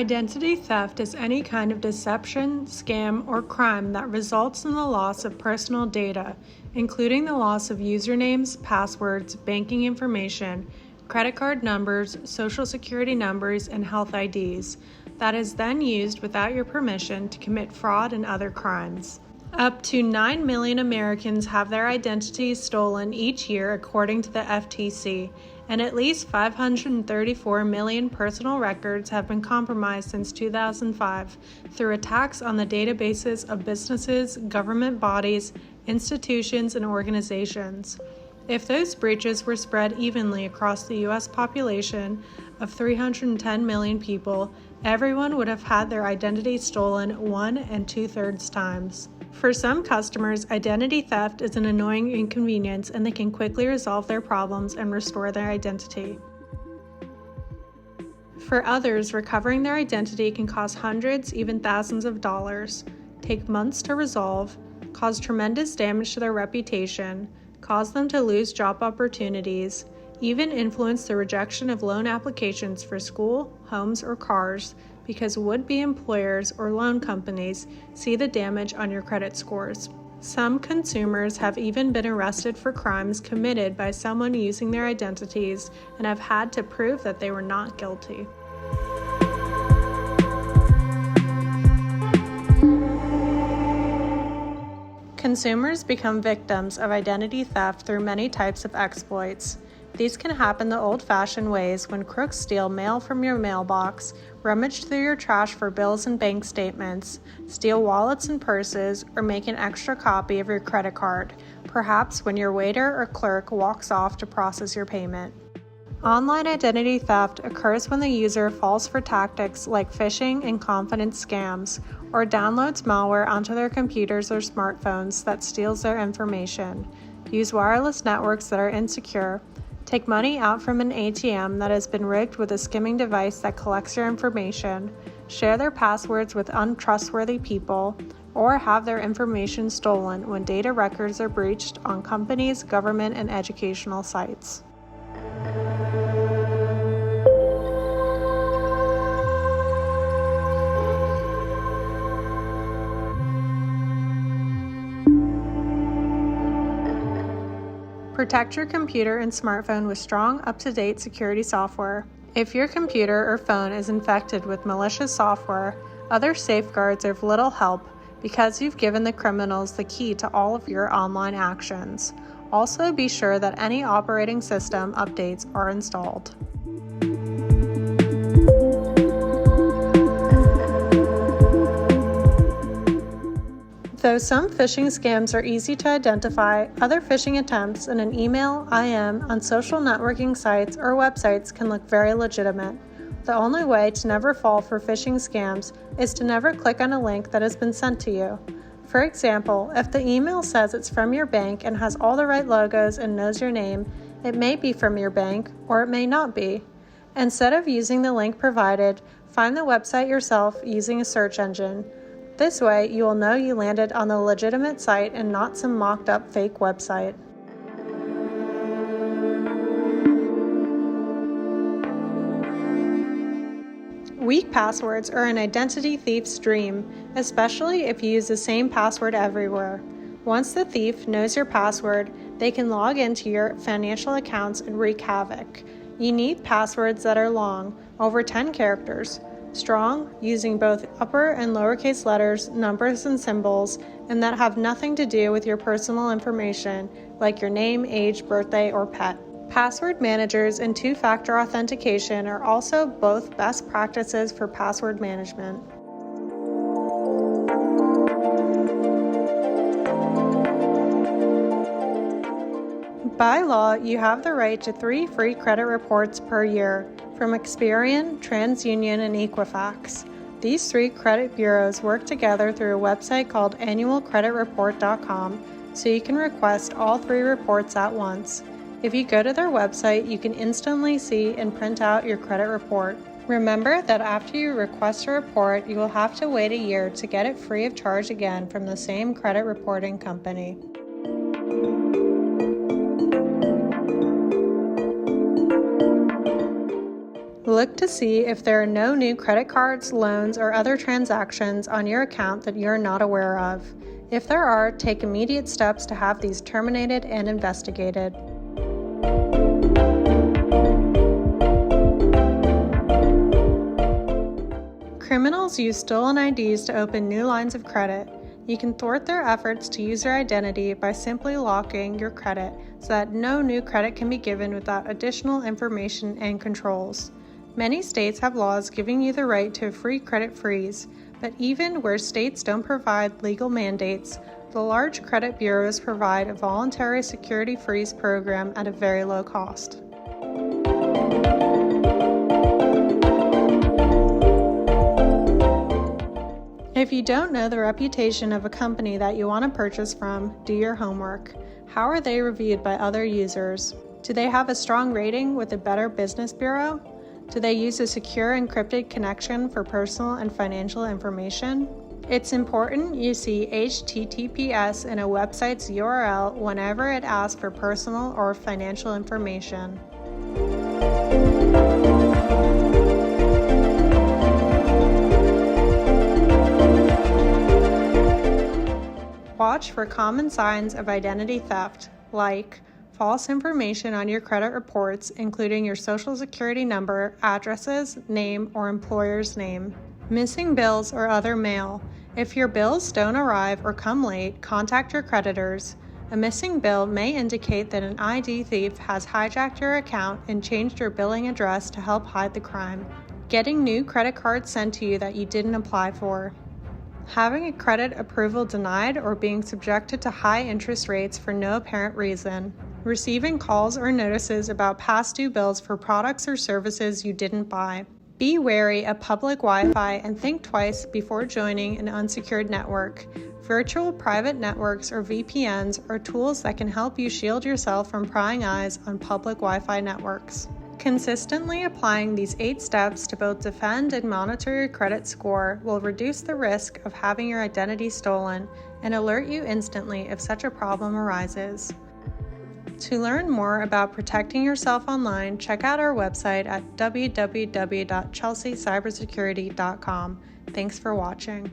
Identity theft is any kind of deception, scam, or crime that results in the loss of personal data, including the loss of usernames, passwords, banking information, credit card numbers, social security numbers, and health IDs, that is then used without your permission to commit fraud and other crimes. Up to 9 million Americans have their identities stolen each year according to the FTC, and at least 534 million personal records have been compromised since 2005 through attacks on the databases of businesses, government bodies, institutions, and organizations. If those breaches were spread evenly across the U.S. population of 310 million people, everyone would have had their identity stolen 1 2/3 times. For some customers, identity theft is an annoying inconvenience and they can quickly resolve their problems and restore their identity. For others, recovering their identity can cost hundreds, even thousands of dollars, take months to resolve, cause tremendous damage to their reputation, cause them to lose job opportunities, even influence the rejection of loan applications for school, homes, or cars because would-be employers or loan companies see the damage on your credit scores. Some consumers have even been arrested for crimes committed by someone using their identities and have had to prove that they were not guilty. Consumers become victims of identity theft through many types of exploits. These can happen the old-fashioned ways when crooks steal mail from your mailbox, rummage through your trash for bills and bank statements, steal wallets and purses, or make an extra copy of your credit card, perhaps when your waiter or clerk walks off to process your payment. Online identity theft occurs when the user falls for tactics like phishing and confidence scams, or downloads malware onto their computers or smartphones that steals their information, use wireless networks that are insecure, take money out from an ATM that has been rigged with a skimming device that collects your information, share their passwords with untrustworthy people, or have their information stolen when data records are breached on companies, government, and educational sites. Protect your computer and smartphone with strong, up-to-date security software. If your computer or phone is infected with malicious software, other safeguards are of little help because you've given the criminals the key to all of your online actions. Also, be sure that any operating system updates are installed. Though some phishing scams are easy to identify, other phishing attempts in an email, IM, on social networking sites, or websites can look very legitimate. The only way to never fall for phishing scams is to never click on a link that has been sent to you. For example, if the email says it's from your bank and has all the right logos and knows your name, it may be from your bank, or it may not be. Instead of using the link provided, find the website yourself using a search engine. This way, you will know you landed on the legitimate site and not some mocked-up fake website. Weak passwords are an identity thief's dream, especially if you use the same password everywhere. Once the thief knows your password, they can log into your financial accounts and wreak havoc. You need passwords that are long, over 10 characters, strong, using both upper and lowercase letters, numbers, and symbols, and that have nothing to do with your personal information, like your name, age, birthday, or pet. Password managers and two-factor authentication are also both best practices for password management. By law, you have the right to 3 free credit reports per year from Experian, TransUnion, and Equifax. These 3 credit bureaus work together through a website called annualcreditreport.com, so you can request all 3 reports at once. If you go to their website, you can instantly see and print out your credit report. Remember that after you request a report, you will have to wait a year to get it free of charge again from the same credit reporting company. Look to see if there are no new credit cards, loans, or other transactions on your account that you're not aware of. If there are, take immediate steps to have these terminated and investigated. Criminals use stolen IDs to open new lines of credit. You can thwart their efforts to use your identity by simply locking your credit so that no new credit can be given without additional information and controls. Many states have laws giving you the right to a free credit freeze, but even where states don't provide legal mandates, the large credit bureaus provide a voluntary security freeze program at a very low cost. If you don't know the reputation of a company that you want to purchase from, do your homework. How are they reviewed by other users? Do they have a strong rating with a Better Business Bureau? Do they use a secure encrypted connection for personal and financial information? It's important you see HTTPS in a website's URL whenever it asks for personal or financial information. Watch for common signs of identity theft, like false information on your credit reports, including your social security number, addresses, name, or employer's name. Missing bills or other mail. If your bills don't arrive or come late, contact your creditors. A missing bill may indicate that an ID thief has hijacked your account and changed your billing address to help hide the crime. Getting new credit cards sent to you that you didn't apply for. Having a credit approval denied or being subjected to high interest rates for no apparent reason. Receiving calls or notices about past due bills for products or services you didn't buy. Be wary of public Wi-Fi and think twice before joining an unsecured network. Virtual private networks or VPNs are tools that can help you shield yourself from prying eyes on public Wi-Fi networks. Consistently applying these 8 steps to both defend and monitor your credit score will reduce the risk of having your identity stolen and alert you instantly if such a problem arises. To learn more about protecting yourself online, check out our website at www.chelseacybersecurity.com. Thanks for watching.